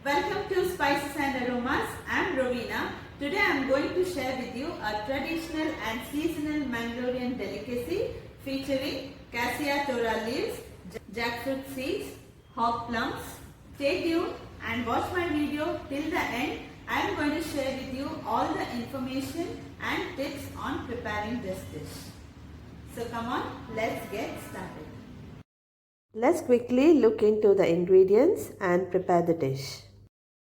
Welcome to Spices and Aromas. I am Rovena. Today I am going to share with you a traditional and seasonal Mangalorean delicacy featuring Casia Tora leaves, jackfruit seeds, hogplums. Stay tuned and watch my video till the end. I am going to share with you all the information and tips on preparing this dish. So come on, let's get started. Let's quickly look into the ingredients and prepare the dish.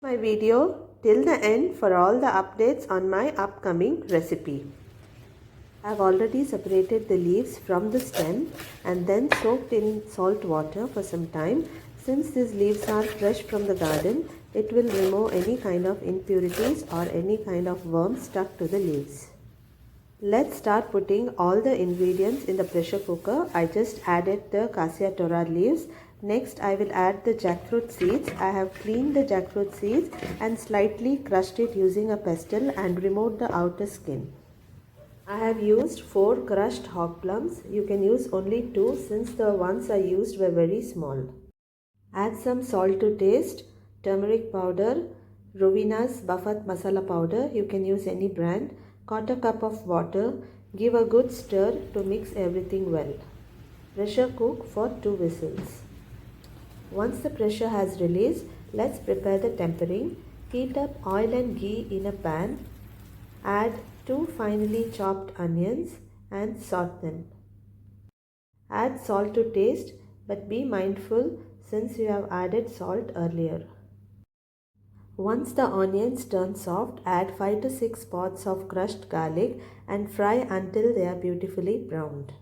My video till the end for all the updates on my upcoming recipe. I have already separated the leaves from the stem and then soaked in salt water for some time. Since these leaves are fresh from the garden, it will remove any kind of impurities or any kind of worms stuck to the leaves. Let's start putting all the ingredients in the pressure cooker. I just added the Casia Tora leaves. Next I will add the jackfruit seeds. I have cleaned the jackfruit seeds and slightly crushed it using a pestle and removed the outer skin. I have used 4 crushed hogplums. You can use only 2 since the ones I used were very small. Add some salt to taste, turmeric powder, Rovenas Masala powder. You can use any brand. 1/4 cup of water. Give a good stir to mix everything well. Pressure cook for 2 whistles. Once the pressure has released, let's prepare the tempering. Heat up oil and ghee in a pan. Add 2 finely chopped onions and saute them. Add salt to taste, but be mindful since you have added salt earlier. Once the onions turn soft, add 5 to 6 spots of crushed garlic and fry until they are beautifully browned.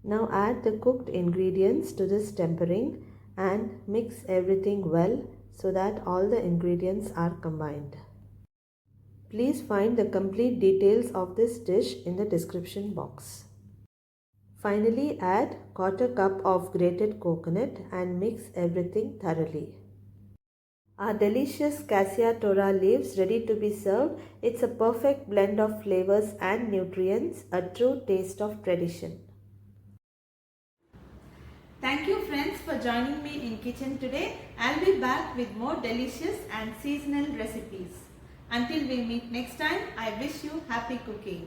Now add the cooked ingredients to this tempering and mix everything well so that all the ingredients are combined. Please find the complete details of this dish in the description box. Finally, add 1/4 cup of grated coconut and mix everything thoroughly. Our delicious Casia Tora leaves ready to be served. It's a perfect blend of flavors and nutrients, a true taste of tradition. Thank you friends for joining me in kitchen today. I'll be back with more delicious and seasonal recipes. Until we meet next time, I wish you happy cooking.